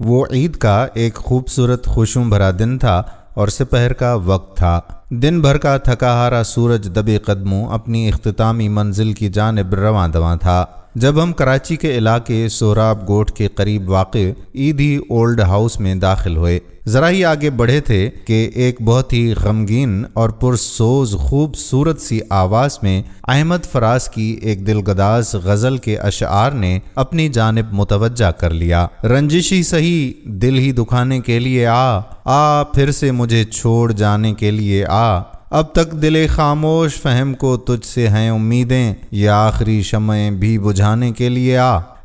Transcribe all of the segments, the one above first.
وہ عید کا ایک خوبصورت خوشوں بھرا دن تھا اور سپہر کا وقت تھا۔ دن بھر کا تھکا ہارا سورج دبے قدموں اپنی اختتامی منزل کی جانب رواں دواں تھا جب ہم کراچی کے علاقے سہراب گوٹھ کے قریب واقع ایدھی اولڈ ہاؤس میں داخل ہوئے۔ ذرا ہی آگے بڑھے تھے کہ ایک بہت ہی غمگین اور پرسوز خوبصورت سی آواز میں احمد فراز کی ایک دلگداز غزل کے اشعار نے اپنی جانب متوجہ کر لیا۔ رنجشی سہی دل ہی دکھانے کے لیے آ پھر سے مجھے چھوڑ جانے کے لیے اب تک دل خاموش فہم کو تجھ سے ہیں امیدیں، یہ آخری شمعیں بھی بجھانے کے لیے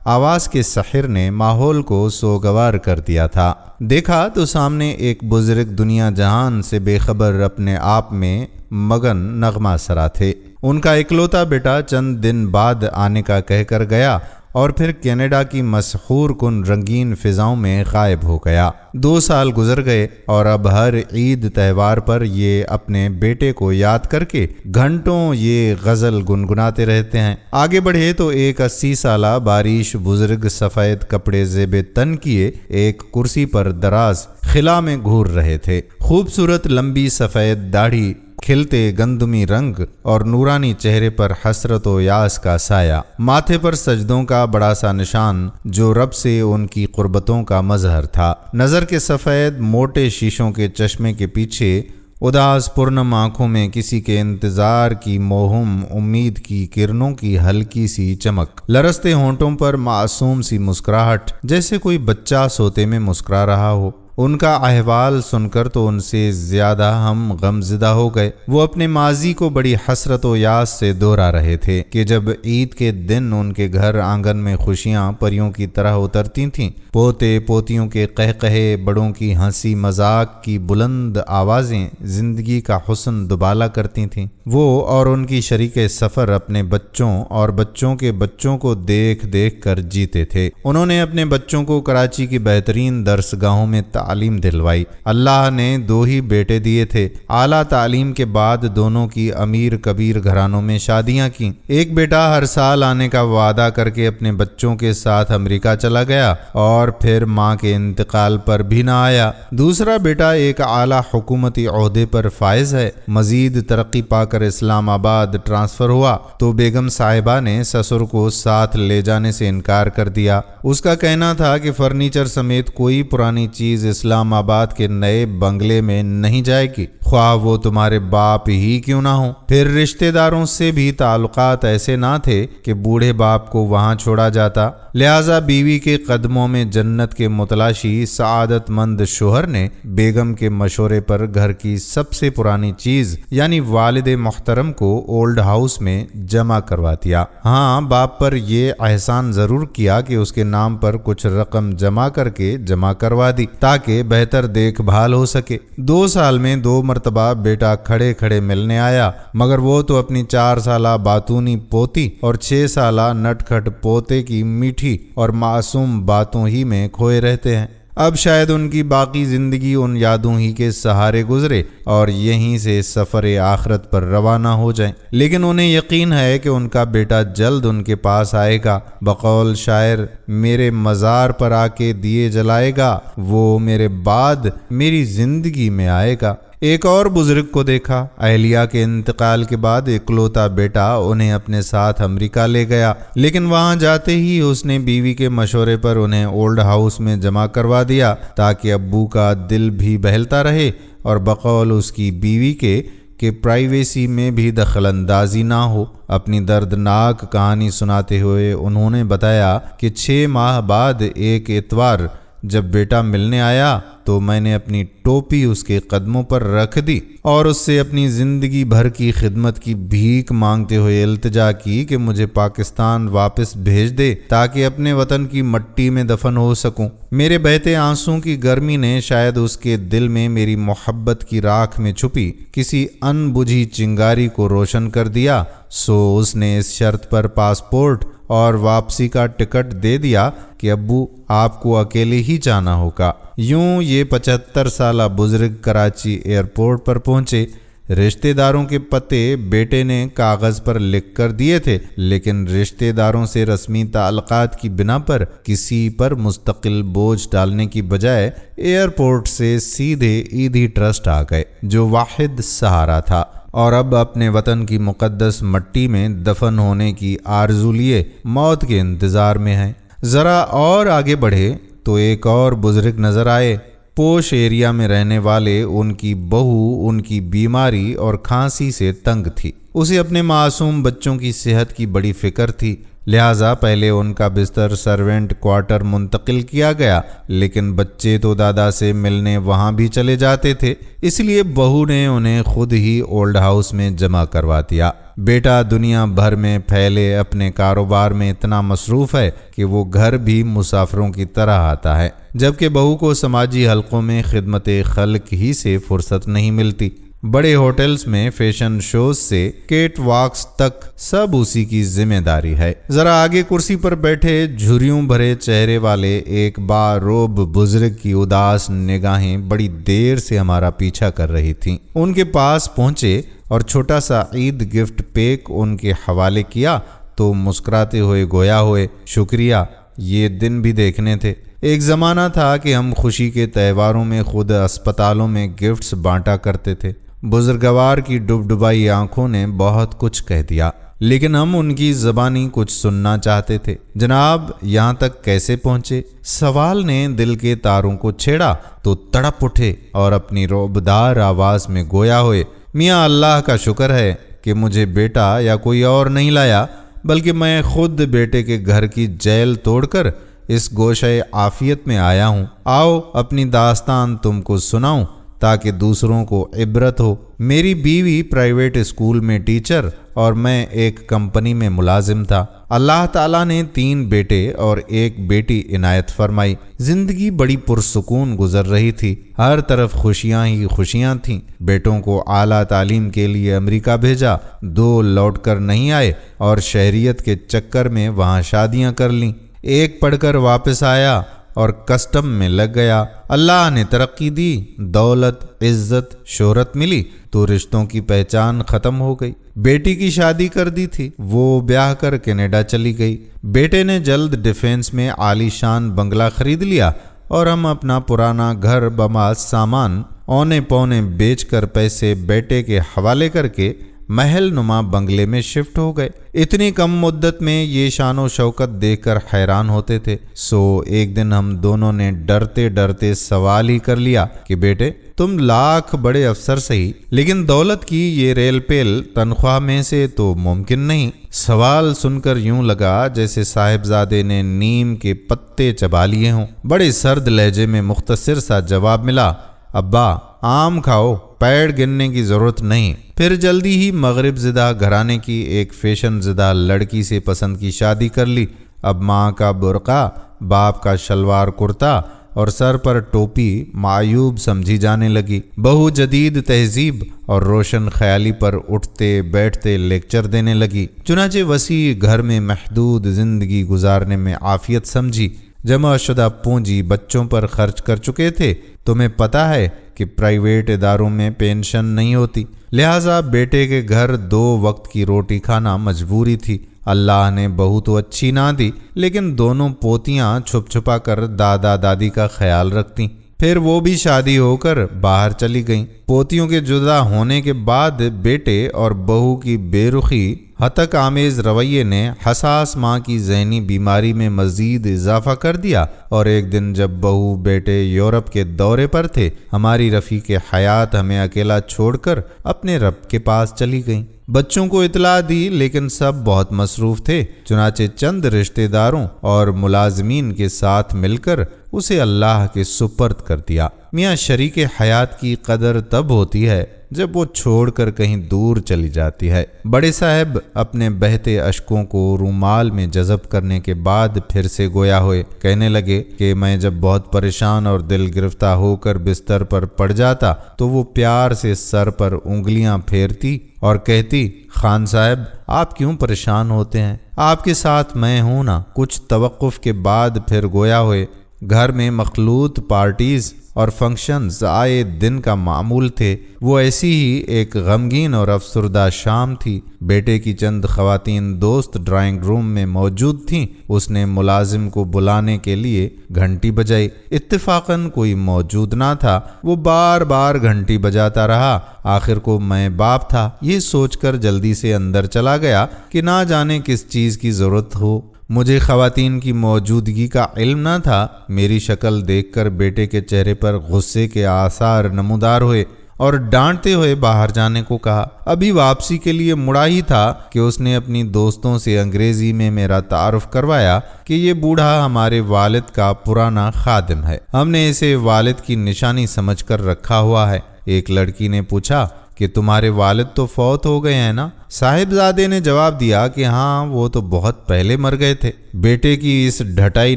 آواز کے سحر نے ماحول کو سوگوار کر دیا تھا۔ دیکھا تو سامنے ایک بزرگ دنیا جہان سے بے خبر اپنے آپ میں مگن نغمہ سرا تھے۔ ان کا اکلوتا بیٹا چند دن بعد آنے کا کہہ کر گیا اور پھر کینیڈا کی مسحور کن رنگین فضاؤں میں غائب ہو گیا۔ 2 سال گزر گئے اور اب ہر عید تہوار پر یہ اپنے بیٹے کو یاد کر کے گھنٹوں یہ غزل گنگناتے رہتے ہیں۔ آگے بڑھے تو ایک 80 سالہ باریش بزرگ سفید کپڑے زیب تن کیے ایک کرسی پر دراز خلا میں گھور رہے تھے۔ خوبصورت لمبی سفید داڑھی، کھلتے گندمی رنگ اور نورانی چہرے پر حسرت و یاس کا سایہ، ماتھے پر سجدوں کا بڑا سا نشان جو رب سے ان کی قربتوں کا مظہر تھا۔ نظر کے سفید موٹے شیشوں کے چشمے کے پیچھے اداس پرنم آنکھوں میں کسی کے انتظار کی موہم امید کی کرنوں کی ہلکی سی چمک، لرزتے ہونٹوں پر معصوم سی مسکراہٹ جیسے کوئی بچہ سوتے میں مسکرا رہا ہو۔ ان کا احوال سن کر تو ان سے زیادہ ہم غمزدہ ہو گئے۔ وہ اپنے ماضی کو بڑی حسرت و یاس سے دوہرا رہے تھے کہ جب عید کے دن ان کے گھر آنگن میں خوشیاں پریوں کی طرح اترتی تھیں، پوتے پوتیوں کے قہقہے، بڑوں کی ہنسی مذاق کی بلند آوازیں زندگی کا حسن دوبالا کرتی تھیں۔ وہ اور ان کی شریک سفر اپنے بچوں اور بچوں کے بچوں کو دیکھ دیکھ کر جیتے تھے۔ انہوں نے اپنے بچوں کو کراچی کی بہترین درس گاہوں میں تعلیم دلوائی۔ اللہ نے 2 ہی بیٹے دیے تھے۔ اعلیٰ تعلیم کے بعد دونوں کی امیر کبیر گھرانوں میں شادیاں کیں۔ ایک بیٹا ہر سال آنے کا وعدہ کر کے اپنے بچوں کے ساتھ امریکہ چلا گیا اور پھر ماں کے انتقال پر بھی نہ آیا۔ دوسرا بیٹا ایک اعلیٰ حکومتی عہدے پر فائز ہے۔ مزید ترقی پا کر اسلام آباد ٹرانسفر ہوا تو بیگم صاحبہ نے سسر کو ساتھ لے جانے سے انکار کر دیا۔ اس کا کہنا تھا کہ فرنیچر سمیت کوئی پرانی چیز اسلام آباد کے نئے بنگلے میں نہیں جائے گی، خواہ وہ تمہارے باپ ہی کیوں نہ ہو۔ پھر رشتہ داروں سے بھی تعلقات ایسے نہ تھے کہ بوڑھے باپ کو وہاں چھوڑا جاتا، لہٰذا بیوی کے قدموں میں جنت کے متلاشی سعادت مند شوہر نے بیگم کے مشورے پر گھر کی سب سے پرانی چیز یعنی والد محترم کو اولڈ ہاؤس میں جمع کروا دیا۔ ہاں، باپ پر یہ احسان ضرور کیا کہ اس کے نام پر کچھ رقم جمع کر کے جمع کروا دی تاکہ بہتر دیکھ بھال ہو سکے۔ 2 سال میں 2 مرتبہ بیٹا کھڑے کھڑے ملنے آیا، مگر وہ تو اپنی 4 سالہ باتونی پوتی اور 6 سالہ نٹ کھٹ پوتے کی میٹھی اور معصوم باتوں ہی میں کھوئے رہتے ہیں۔ اب شاید ان کی باقی زندگی ان یادوں ہی کے سہارے گزرے اور یہیں سے سفر آخرت پر روانہ ہو جائیں، لیکن انہیں یقین ہے کہ ان کا بیٹا جلد ان کے پاس آئے گا۔ بقول شاعر، میرے مزار پر آ کے دیے جلائے گا، وہ میرے بعد میری زندگی میں آئے گا۔ ایک اور بزرگ کو دیکھا۔ اہلیہ کے انتقال کے بعد اکلوتا بیٹا انہیں اپنے ساتھ امریکہ لے گیا، لیکن وہاں جاتے ہی اس نے بیوی کے مشورے پر انہیں اولڈ ہاؤس میں جمع کروا دیا تاکہ ابو کا دل بھی بہلتا رہے اور بقول اس کی بیوی کے کہ پرائیویسی میں بھی دخل اندازی نہ ہو۔ اپنی دردناک کہانی سناتے ہوئے انہوں نے بتایا کہ 6 ماہ بعد ایک اتوار جب بیٹا ملنے آیا تو میں نے اپنی ٹوپی اس کے قدموں پر رکھ دی اور اس سے اپنی زندگی بھر کی خدمت کی بھیک مانگتے ہوئے التجا کی کہ مجھے پاکستان واپس بھیج دے تاکہ اپنے وطن کی مٹی میں دفن ہو سکوں۔ میرے بہتے آنسوں کی گرمی نے شاید اس کے دل میں میری محبت کی راکھ میں چھپی کسی ان بجھی چنگاری کو روشن کر دیا، سو اس نے اس شرط پر پاسپورٹ اور واپسی کا ٹکٹ دے دیا کہ ابو آپ کو اکیلے ہی جانا ہوگا۔ یوں یہ 75 سالہ بزرگ کراچی ایئرپورٹ پر پہنچے۔ رشتہ داروں کے پتے بیٹے نے کاغذ پر لکھ کر دیے تھے، لیکن رشتہ داروں سے رسمی تعلقات کی بنا پر کسی پر مستقل بوجھ ڈالنے کی بجائے ایئرپورٹ سے سیدھے ایدھی ٹرسٹ آ گئے، جو واحد سہارا تھا، اور اب اپنے وطن کی مقدس مٹی میں دفن ہونے کی آرزو لیے موت کے انتظار میں ہیں۔ ذرا اور آگے بڑھے تو ایک اور بزرگ نظر آئے۔ پوش ایریا میں رہنے والے ان کی بہو ان کی بیماری اور کھانسی سے تنگ تھی۔ اسے اپنے معصوم بچوں کی صحت کی بڑی فکر تھی، لہٰذا پہلے ان کا بستر سرونٹ کوارٹر منتقل کیا گیا، لیکن بچے تو دادا سے ملنے وہاں بھی چلے جاتے تھے، اس لیے بہو نے انہیں خود ہی اولڈ ہاؤس میں جمع کروا دیا۔ بیٹا دنیا بھر میں پھیلے اپنے کاروبار میں اتنا مصروف ہے کہ وہ گھر بھی مسافروں کی طرح آتا ہے، جبکہ بہو کو سماجی حلقوں میں خدمت خلق ہی سے فرصت نہیں ملتی۔ بڑے ہوٹلز میں فیشن شوز سے کیٹ واکس تک سب اسی کی ذمہ داری ہے۔ ذرا آگے کرسی پر بیٹھے جھریوں بھرے چہرے والے ایک باروب بزرگ کی اداس نگاہیں بڑی دیر سے ہمارا پیچھا کر رہی تھیں۔ ان کے پاس پہنچے اور چھوٹا سا عید گفٹ پیک ان کے حوالے کیا تو مسکراتے ہوئے گویا ہوئے، شکریہ، یہ دن بھی دیکھنے تھے۔ ایک زمانہ تھا کہ ہم خوشی کے تہواروں میں خود اسپتالوں میں گفٹس بانٹا کرتے تھے۔ بزرگوار کی ڈبڈبائی آنکھوں نے بہت کچھ کہہ دیا، لیکن ہم ان کی زبانی کچھ سننا چاہتے تھے۔ جناب یہاں تک کیسے پہنچے؟ سوال نے دل کے تاروں کو چھیڑا تو تڑپ اٹھے اور اپنی رعبدار آواز میں گویا ہوئے، میاں اللہ کا شکر ہے کہ مجھے بیٹا یا کوئی اور نہیں لایا، بلکہ میں خود بیٹے کے گھر کی جیل توڑ کر اس گوشۂ عافیت میں آیا ہوں۔ آؤ اپنی داستان تم کو سناؤں تاکہ دوسروں کو عبرت ہو۔ میری بیوی پرائیویٹ اسکول میں ٹیچر اور میں ایک کمپنی میں ملازم تھا۔ اللہ تعالیٰ نے 3 بیٹے اور 1 بیٹی عنایت فرمائی۔ زندگی بڑی پرسکون گزر رہی تھی، ہر طرف خوشیاں ہی خوشیاں تھیں۔ بیٹوں کو اعلیٰ تعلیم کے لیے امریکہ بھیجا، 2 لوٹ کر نہیں آئے اور شہریت کے چکر میں وہاں شادیاں کر لیں۔ 1 پڑھ کر واپس آیا اور کسٹم میں لگ گیا۔ اللہ نے ترقی دی، دولت، عزت، شہرت ملی تو رشتوں کی پہچان ختم ہو گئی۔ بیٹی کی شادی کر دی تھی، وہ بیاہ کر کینیڈا چلی گئی۔ بیٹے نے جلد ڈیفینس میں عالی شان بنگلہ خرید لیا اور ہم اپنا پرانا گھر بماز سامان اونے پونے بیچ کر پیسے بیٹے کے حوالے کر کے محل نما بنگلے میں شفٹ ہو گئے۔ اتنی کم مدت میں یہ شان و شوکت دیکھ کر حیران ہوتے تھے۔ سو ایک دن ہم دونوں نے ڈرتے ڈرتے سوال ہی کر لیا کہ بیٹے تم لاکھ بڑے افسر سہی، لیکن دولت کی یہ ریل پیل تنخواہ میں سے تو ممکن نہیں۔ سوال سن کر یوں لگا جیسے صاحبزادے نے نیم کے پتے چبا لیے ہوں۔ بڑے سرد لہجے میں مختصر سا جواب ملا، ابا آم کھاؤ، پیڑ گننے کی ضرورت نہیں۔ پھر جلدی ہی مغرب زدہ گھرانے کی ایک فیشن زدہ لڑکی سے پسند کی شادی کر لی۔ اب ماں کا برقع، باپ کا شلوار کرتا اور سر پر ٹوپی معیوب سمجھی جانے لگی۔ بہو جدید تہذیب اور روشن خیالی پر اٹھتے بیٹھتے لیکچر دینے لگی۔ چنانچہ وسیع گھر میں محدود زندگی گزارنے میں عافیت سمجھی۔ جمع شدہ پونجی بچوں پر خرچ کر چکے تھے۔ تمہیں پتہ ہے کہ پرائیویٹ اداروں میں پینشن نہیں ہوتی، لہٰذا بیٹے کے گھر 2 وقت کی روٹی کھانا مجبوری تھی۔ اللہ نے بہو تو اچھی نہ دی، لیکن دونوں پوتیاں چھپ چھپا کر دادا دادی کا خیال رکھتیں۔ پھر وہ بھی شادی ہو کر باہر چلی گئیں۔ پوتیوں کے جدا ہونے کے بعد بیٹے اور بہو کی بے رخی ہتک آمیز رویے نے حساس ماں کی ذہنی بیماری میں مزید اضافہ کر دیا، اور ایک دن جب بہو بیٹے یورپ کے دورے پر تھے، ہماری رفیق حیات ہمیں اکیلا چھوڑ کر اپنے رب کے پاس چلی گئیں۔ بچوں کو اطلاع دی، لیکن سب بہت مصروف تھے، چنانچہ چند رشتہ داروں اور ملازمین کے ساتھ مل کر اسے اللہ کے سپرد کر دیا۔ میاں شریک حیات کی قدر تب ہوتی ہے جب وہ چھوڑ کر کہیں دور چلی جاتی ہے۔ بڑے صاحب اپنے بہتے اشکوں کو رومال میں جذب کرنے کے بعد پھر سے گویا ہوئے، کہنے لگے کہ میں جب بہت پریشان اور دل گرفتہ ہو کر بستر پر پڑ جاتا تو وہ پیار سے سر پر انگلیاں پھیرتی اور کہتی، خان صاحب آپ کیوں پریشان ہوتے ہیں، آپ کے ساتھ میں ہوں نا۔ کچھ توقف کے بعد پھر گویا ہوئے، گھر میں مخلوط پارٹیز اور فنکشنز آئے دن کا معمول تھے۔ وہ ایسی ہی ایک غمگین اور افسردہ شام تھی۔ بیٹے کی چند خواتین دوست ڈرائنگ روم میں موجود تھیں۔ اس نے ملازم کو بلانے کے لیے گھنٹی بجائی۔ اتفاقاً کوئی موجود نہ تھا۔ وہ بار بار گھنٹی بجاتا رہا۔ آخر کو میں باپ تھا، یہ سوچ کر جلدی سے اندر چلا گیا کہ نہ جانے کس چیز کی ضرورت ہو۔ مجھے خواتین کی موجودگی کا علم نہ تھا۔ میری شکل دیکھ کر بیٹے کے چہرے پر غصے کے آثار نمودار ہوئے اور ڈانٹتے ہوئے باہر جانے کو کہا۔ ابھی واپسی کے لیے مڑا ہی تھا کہ اس نے اپنی دوستوں سے انگریزی میں میرا تعارف کروایا کہ یہ بوڑھا ہمارے والد کا پرانا خادم ہے، ہم نے اسے والد کی نشانی سمجھ کر رکھا ہوا ہے۔ ایک لڑکی نے پوچھا کہ تمہارے والد تو فوت ہو گئے ہیں نا؟ صاحبزادے نے جواب دیا کہ ہاں، وہ تو بہت پہلے مر گئے تھے۔ بیٹے کی اس ڈھٹائی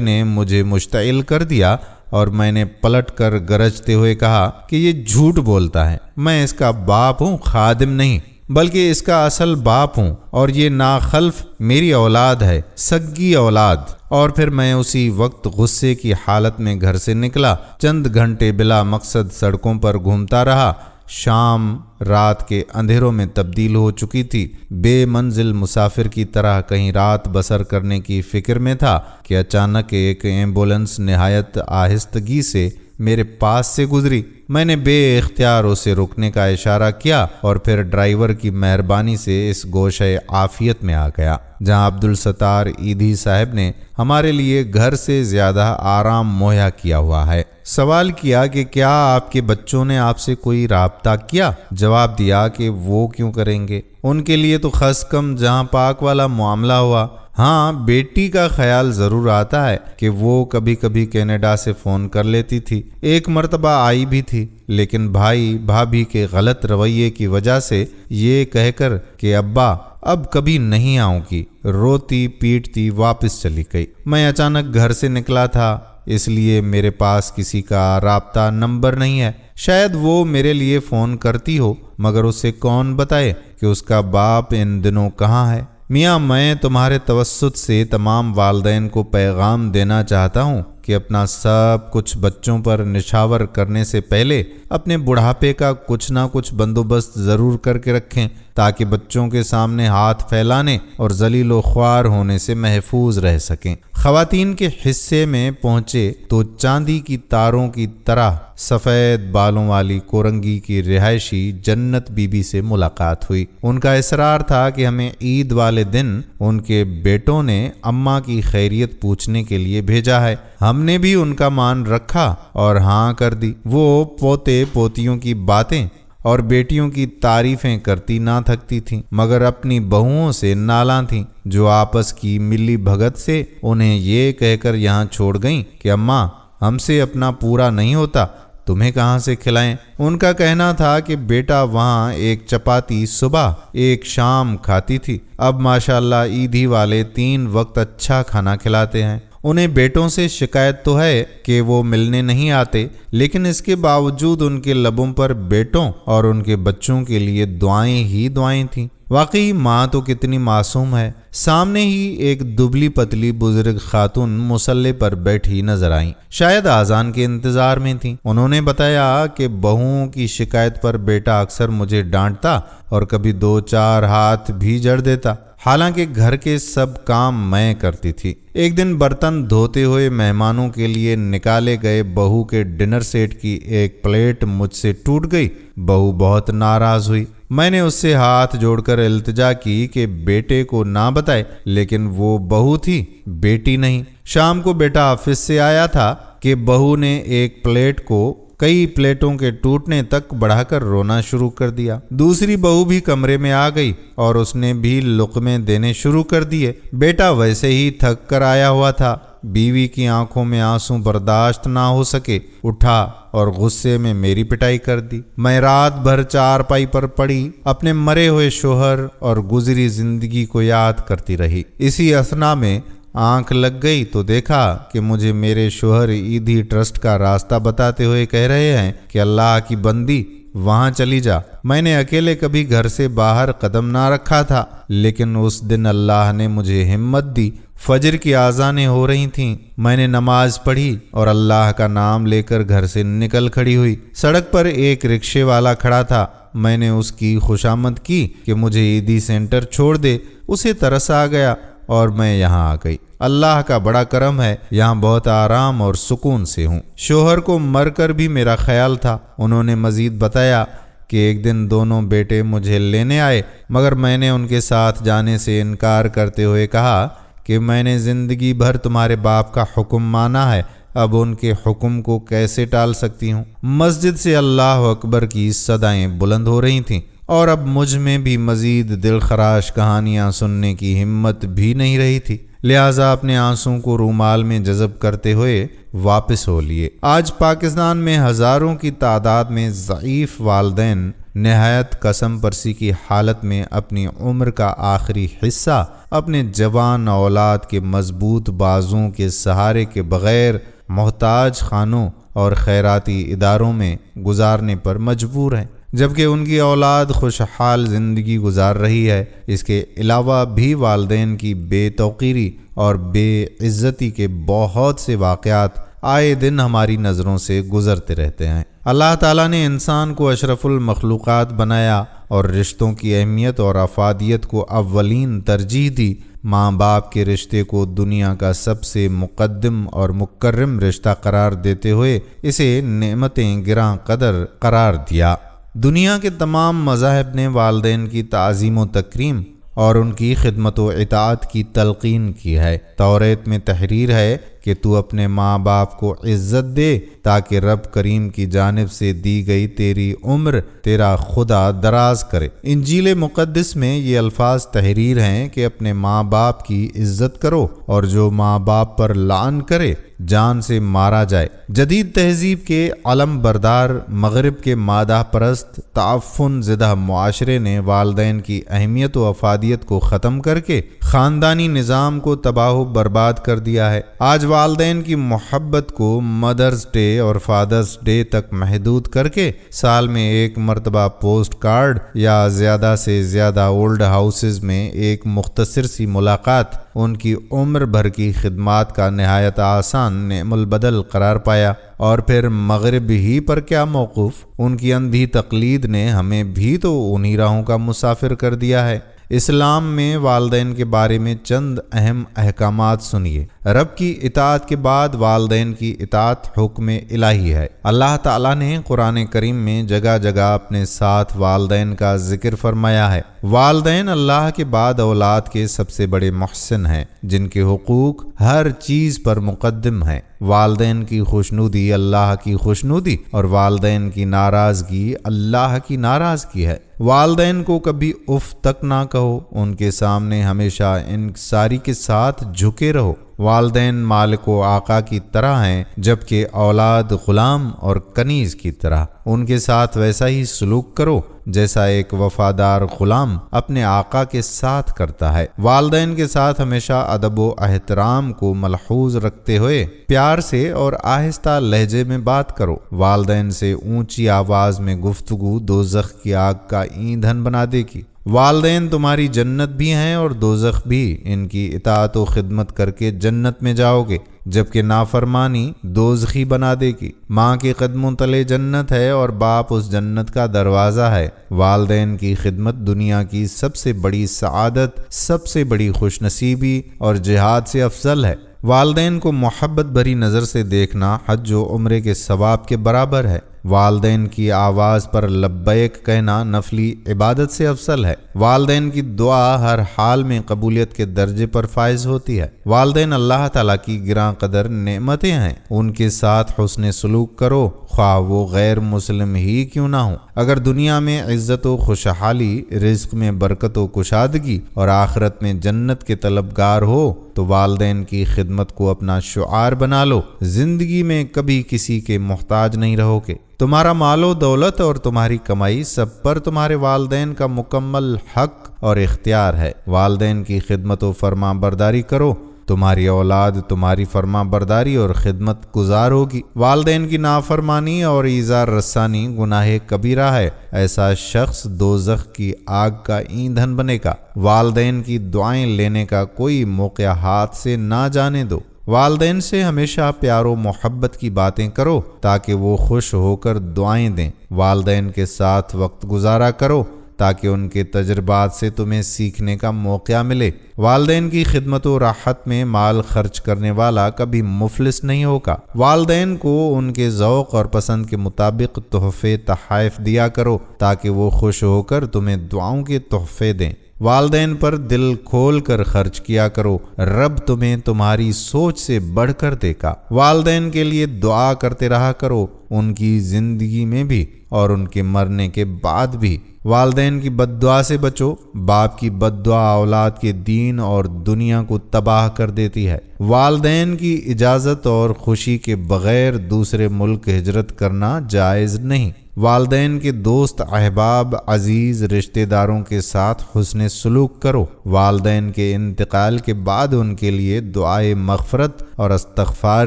نے مجھے مشتعل کر دیا اور میں نے پلٹ کر گرجتے ہوئے کہا کہ یہ جھوٹ بولتا ہے، میں اس کا باپ ہوں، خادم نہیں، بلکہ اس کا اصل باپ ہوں، اور یہ ناخلف میری اولاد ہے، سگی اولاد۔ اور پھر میں اسی وقت غصے کی حالت میں گھر سے نکلا۔ چند گھنٹے بلا مقصد سڑکوں پر گھومتا رہا۔ شام رات کے اندھیروں میں تبدیل ہو چکی تھی۔ بے منزل مسافر کی طرح کہیں رات بسر کرنے کی فکر میں تھا کہ اچانک ایک ایمبولنس نہایت آہستگی سے میرے پاس سے گزری۔ میں نے بے اختیار اسے رکنے کا اشارہ کیا اور پھر ڈرائیور کی مہربانی سے اس گوشہ عافیت میں آ گیا جہاں عبدالستار ایدھی صاحب نے ہمارے لیے گھر سے زیادہ آرام مہیا کیا ہوا ہے۔ سوال کیا کہ کیا آپ کے بچوں نے آپ سے کوئی رابطہ کیا؟ جواب دیا کہ وہ کیوں کریں گے، ان کے لیے تو خس کم جہاں پاک والا معاملہ ہوا۔ ہاں، بیٹی کا خیال ضرور آتا ہے کہ وہ کبھی کبھی کینیڈا سے فون کر لیتی تھی، ایک مرتبہ آئی بھی تھی، لیکن بھائی بھابھی کے غلط رویے کی وجہ سے یہ کہہ کر کہ ابا اب کبھی نہیں آؤں گی، روتی پیٹتی واپس چلی گئی۔ میں اچانک گھر سے نکلا تھا، اس لیے میرے پاس کسی کا رابطہ نمبر نہیں ہے۔ شاید وہ میرے لیے فون کرتی ہو، مگر اسے کون بتائے کہ اس کا باپ ان دنوں کہاں ہے۔ میاں، میں تمہارے توسط سے تمام والدین کو پیغام دینا چاہتا ہوں کہ اپنا سب کچھ بچوں پر نچھاور کرنے سے پہلے اپنے بڑھاپے کا کچھ نہ کچھ بندوبست ضرور کر کے رکھیں، تاکہ بچوں کے سامنے ہاتھ پھیلانے اور ذلیل و خوار ہونے سے محفوظ رہ سکیں۔ خواتین کے حصے میں پہنچے تو چاندی کی تاروں کی طرح سفید بالوں والی کورنگی کی رہائشی جنت بی بی سے ملاقات ہوئی۔ ان کا اصرار تھا کہ ہمیں عید والے دن ان کے بیٹوں نے اماں کی خیریت پوچھنے کے لیے بھیجا ہے۔ ہم نے بھی ان کا مان رکھا اور ہاں کر دی۔ وہ پوتے پوتیوں کی باتیں اور بیٹیوں کی تعریفیں کرتی نہ تھکتی تھیں، مگر اپنی بہوؤں سے نالاں تھیں، جو آپس کی ملی بھگت سے انہیں یہ کہہ کر یہاں چھوڑ گئیں کہ اماں، ہم سے اپنا پورا نہیں ہوتا، تمہیں کہاں سے کھلائیں۔ ان کا کہنا تھا کہ بیٹا وہاں ایک چپاتی صبح ایک شام کھاتی تھی، اب ماشاءاللہ ایدھی والے 3 وقت اچھا کھانا کھلاتے ہیں۔ انہیں بیٹوں سے شکایت تو ہے کہ وہ ملنے نہیں آتے، لیکن اس کے باوجود ان کے لبوں پر بیٹوں اور ان کے بچوں کے لیے دعائیں ہی دعائیں تھیں۔ واقعی ماں تو کتنی معصوم ہے۔ سامنے ہی ایک دبلی پتلی بزرگ خاتون مصلی پر بیٹھی نظر آئیں، شاید اذان کے انتظار میں تھیں۔ انہوں نے بتایا کہ بہوؤں کی شکایت پر بیٹا اکثر مجھے ڈانٹتا اور کبھی 2-4 ہاتھ بھی جڑ دیتا، حالانکہ گھر کے سب کام میں کرتی تھی۔ ایک دن برتن دھوتے ہوئے مہمانوں کے لیے نکالے گئے بہو کے ڈنر سیٹ کی ایک پلیٹ مجھ سے ٹوٹ گئی۔ بہو بہت ناراض ہوئی۔ میں نے اس سے ہاتھ جوڑ کر التجا کی کہ بیٹے کو نہ بتائے، لیکن وہ بہو تھی، بیٹی نہیں۔ شام کو بیٹا آفس سے آیا تھا کہ بہو نے ایک پلیٹ کو کئی پلیٹوں کے ٹوٹنے تک بڑھا کر رونا شروع کر دیا۔ دوسری بہو بھی کمرے میں آ گئی اور اس نے بھی لقمے دینے شروع کر دیے۔ بیٹا ویسے ہی تھک کر آیا ہوا تھا۔ بیوی کی آنکھوں میں آنسو برداشت نہ ہو سکے، اٹھا اور غصے میں میری پٹائی کر دی۔ میں رات بھر چارپائی پر پڑی اپنے مرے ہوئے شوہر اور گزری زندگی کو یاد کرتی رہی۔ اسی اثنا میں آنکھ لگ گئی تو دیکھا کہ مجھے میرے شوہر ایدھی ٹرسٹ کا راستہ بتاتے ہوئے کہہ رہے ہیں کہ اللہ کی بندی، وہاں چلی جا۔ میں نے اکیلے کبھی گھر سے باہر قدم نہ رکھا تھا، لیکن اس دن اللہ نے مجھے ہمت دی۔ فجر کی آذانیں ہو رہی تھیں، میں نے نماز پڑھی اور اللہ کا نام لے کر گھر سے نکل کھڑی ہوئی۔ سڑک پر ایک رکشے والا کھڑا تھا، میں نے اس کی خوشامد کی کہ مجھے عیدی سینٹر چھوڑ دے۔ اسے ترس آ گیا اور میں یہاں آ گئی۔ اللہ کا بڑا کرم ہے، یہاں بہت آرام اور سکون سے ہوں۔ شوہر کو مر کر بھی میرا خیال تھا۔ انہوں نے مزید بتایا کہ ایک دن دونوں بیٹے مجھے لینے آئے، مگر میں نے ان کے ساتھ جانے سے انکار کرتے ہوئے کہا کہ میں نے زندگی بھر تمہارے باپ کا حکم مانا ہے، اب ان کے حکم کو کیسے ٹال سکتی ہوں۔ مسجد سے اللہ اکبر کی صدائیں بلند ہو رہی تھیں اور اب مجھ میں بھی مزید دل خراش کہانیاں سننے کی ہمت بھی نہیں رہی تھی، لہٰذا اپنے آنسوں کو رومال میں جذب کرتے ہوئے واپس ہو لیے۔ آج پاکستان میں ہزاروں کی تعداد میں ضعیف والدین نہایت قسم پرسی کی حالت میں اپنی عمر کا آخری حصہ اپنے جوان اولاد کے مضبوط بازوں کے سہارے کے بغیر محتاج خانوں اور خیراتی اداروں میں گزارنے پر مجبور ہیں، جبکہ ان کی اولاد خوشحال زندگی گزار رہی ہے۔ اس کے علاوہ بھی والدین کی بے توقیری اور بے عزتی کے بہت سے واقعات آئے دن ہماری نظروں سے گزرتے رہتے ہیں۔ اللہ تعالیٰ نے انسان کو اشرف المخلوقات بنایا اور رشتوں کی اہمیت اور افادیت کو اولین ترجیح دی۔ ماں باپ کے رشتے کو دنیا کا سب سے مقدم اور مکرم رشتہ قرار دیتے ہوئے اسے نعمتیں گراں قدر قرار دیا۔ دنیا کے تمام مذاہب نے والدین کی تعظیم و تکریم اور ان کی خدمت و اطاعت کی تلقین کی ہے۔ توریت میں تحریر ہے کہ تو اپنے ماں باپ کو عزت دے تاکہ رب کریم کی جانب سے دی گئی تیری عمر تیرا خدا دراز کرے۔ انجیل مقدس میں یہ الفاظ تحریر ہیں کہ اپنے ماں باپ کی عزت کرو اور جو ماں باپ پر لعن کرے جان سے مارا جائے۔ جدید تہذیب کے علم بردار مغرب کے مادہ پرست تعفن زدہ معاشرے نے والدین کی اہمیت و افادیت کو ختم کر کے خاندانی نظام کو تباہ و برباد کر دیا ہے۔ آج والدین کی محبت کو مدرز ڈے اور فادرز ڈے تک محدود کر کے سال میں ایک مرتبہ پوسٹ کارڈ یا زیادہ سے زیادہ اولڈ ہاؤسز میں ایک مختصر سی ملاقات ان کی عمر بھر کی خدمات کا نہایت آسان نعم البدل قرار پایا۔ اور پھر مغرب ہی پر کیا موقوف، ان کی اندھی تقلید نے ہمیں بھی تو انہی راہوں کا مسافر کر دیا ہے۔ اسلام میں والدین کے بارے میں چند اہم احکامات سنیے۔ رب کی اطاعت کے بعد والدین کی اطاعت حکم الہی ہے۔ اللہ تعالیٰ نے قرآن کریم میں جگہ جگہ اپنے ساتھ والدین کا ذکر فرمایا ہے۔ والدین اللہ کے بعد اولاد کے سب سے بڑے محسن ہیں، جن کے حقوق ہر چیز پر مقدم ہیں۔ والدین کی خوشنودی اللہ کی خوشنودی اور والدین کی ناراضگی اللہ کی ناراضگی ہے۔ والدین کو کبھی اف تک نہ کہو، ان کے سامنے ہمیشہ انکساری کے ساتھ جھکے رہو۔ والدین مالک و آقا کی طرح ہیں، جبکہ اولاد غلام اور کنیز کی طرح۔ ان کے ساتھ ویسا ہی سلوک کرو جیسا ایک وفادار غلام اپنے آقا کے ساتھ کرتا ہے۔ والدین کے ساتھ ہمیشہ ادب و احترام کو ملحوظ رکھتے ہوئے پیار سے اور آہستہ لہجے میں بات کرو۔ والدین سے اونچی آواز میں گفتگو دوزخ کی آگ کا ایندھن بنا دے گی۔ والدین تمہاری جنت بھی ہیں اور دوزخ بھی، ان کی اطاعت و خدمت کر کے جنت میں جاؤ گے، جبکہ نافرمانی دوزخی بنا دے گی۔ ماں کے قدموں تلے جنت ہے اور باپ اس جنت کا دروازہ ہے۔ والدین کی خدمت دنیا کی سب سے بڑی سعادت، سب سے بڑی خوش نصیبی اور جہاد سے افضل ہے۔ والدین کو محبت بھری نظر سے دیکھنا حج و عمرے کے ثواب کے برابر ہے۔ والدین کی آواز پر لبیک کہنا نفلی عبادت سے افضل ہے۔ والدین کی دعا ہر حال میں قبولیت کے درجے پر فائز ہوتی ہے۔ والدین اللہ تعالیٰ کی گراں قدر نعمتیں ہیں، ان کے ساتھ حسن سلوک کرو، خواہ وہ غیر مسلم ہی کیوں نہ ہوں۔ اگر دنیا میں عزت و خوشحالی، رزق میں برکت و کشادگی اور آخرت میں جنت کے طلبگار ہو تو والدین کی خدمت کو اپنا شعار بنا لو۔ زندگی میں کبھی کسی کے محتاج نہیں رہو گے۔ تمہارا مال و دولت اور تمہاری کمائی سب پر تمہارے والدین کا مکمل حق اور اختیار ہے۔ والدین کی خدمت و فرما برداری کرو تمہاری اولاد تمہاری فرما برداری اور خدمت گزار ہوگی۔ والدین کی نافرمانی اور ایذا رسانی گناہ کبیرہ ہے، ایسا شخص دوزخ کی آگ کا ایندھن بنے گا۔ والدین کی دعائیں لینے کا کوئی موقع ہاتھ سے نہ جانے دو۔ والدین سے ہمیشہ پیار و محبت کی باتیں کرو تاکہ وہ خوش ہو کر دعائیں دیں۔ والدین کے ساتھ وقت گزارا کرو تاکہ ان کے تجربات سے تمہیں سیکھنے کا موقع ملے۔ والدین کی خدمت و راحت میں مال خرچ کرنے والا کبھی مفلس نہیں ہوگا۔ والدین کو ان کے ذوق اور پسند کے مطابق تحفے تحائف دیا کرو تاکہ وہ خوش ہو کر تمہیں دعاؤں کے تحفے دیں۔ والدین پر دل کھول کر خرچ کیا کرو، رب تمہیں تمہاری سوچ سے بڑھ کر دے گا۔ والدین کے لیے دعا کرتے رہا کرو، ان کی زندگی میں بھی اور ان کے مرنے کے بعد بھی۔ والدین کی بد دعا سے بچو، باپ کی بد دعا اولاد کے دین اور دنیا کو تباہ کر دیتی ہے۔ والدین کی اجازت اور خوشی کے بغیر دوسرے ملک ہجرت کرنا جائز نہیں۔ والدین کے دوست احباب عزیز رشتہ داروں کے ساتھ حسن سلوک کرو۔ والدین کے انتقال کے بعد ان کے لیے دعائے مغفرت اور استغفار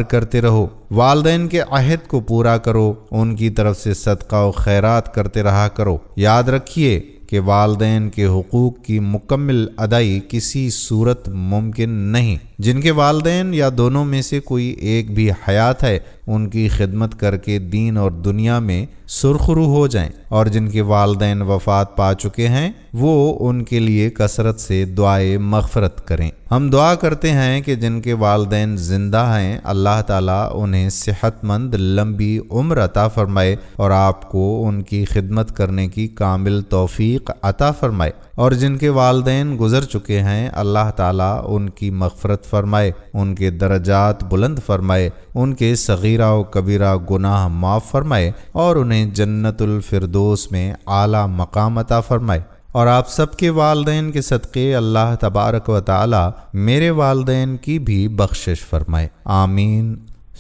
کرتے رہو۔ والدین کے عہد کو پورا کرو، ان کی طرف سے صدقہ و خیرات کرتے رہا کرو۔ یاد رکھیے کہ والدین کے حقوق کی مکمل ادائی کسی صورت ممکن نہیں۔ جن کے والدین یا دونوں میں سے کوئی ایک بھی حیات ہے، ان کی خدمت کر کے دین اور دنیا میں سرخرو ہو جائیں، اور جن کے والدین وفات پا چکے ہیں وہ ان کے لیے کثرت سے دعائے مغفرت کریں۔ ہم دعا کرتے ہیں کہ جن کے والدین زندہ ہیں اللہ تعالیٰ انہیں صحت مند لمبی عمر عطا فرمائے اور آپ کو ان کی خدمت کرنے کی کامل توفیق عطا فرمائے، اور جن کے والدین گزر چکے ہیں اللہ تعالیٰ ان کی مغفرت فرمائے، ان کے درجات بلند فرمائے، ان کے صغیرہ و کبیرہ گناہ معاف فرمائے اور انہیں جنت الفردوس میں اعلیٰ مقام عطا فرمائے۔ اور آپ سب کے والدین کے صدقے اللہ تبارک و تعالی میرے والدین کی بھی بخشش فرمائے، آمین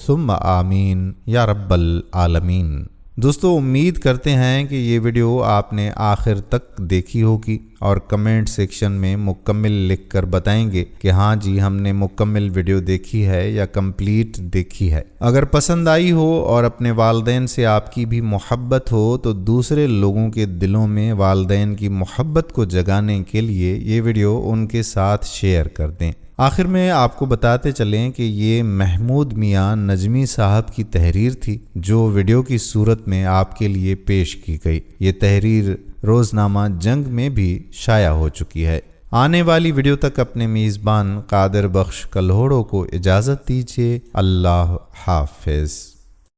ثم آمین یا رب العالمین۔ دوستو، امید کرتے ہیں کہ یہ ویڈیو آپ نے آخر تک دیکھی ہوگی اور کمنٹ سیکشن میں مکمل لکھ کر بتائیں گے کہ ہاں جی ہم نے مکمل ویڈیو دیکھی ہے یا کمپلیٹ دیکھی ہے۔ اگر پسند آئی ہو اور اپنے والدین سے آپ کی بھی محبت ہو تو دوسرے لوگوں کے دلوں میں والدین کی محبت کو جگانے کے لیے یہ ویڈیو ان کے ساتھ شیئر کر دیں۔ آخر میں آپ کو بتاتے چلیں کہ یہ محمود میاں نجمی صاحب کی تحریر تھی جو ویڈیو کی صورت میں آپ کے لیے پیش کی گئی۔ یہ تحریر روزنامہ جنگ میں بھی شائع ہو چکی ہے۔ آنے والی ویڈیو تک اپنے میزبان قادر بخش کلہوڑوں کو اجازت دیجیے۔ اللہ حافظ۔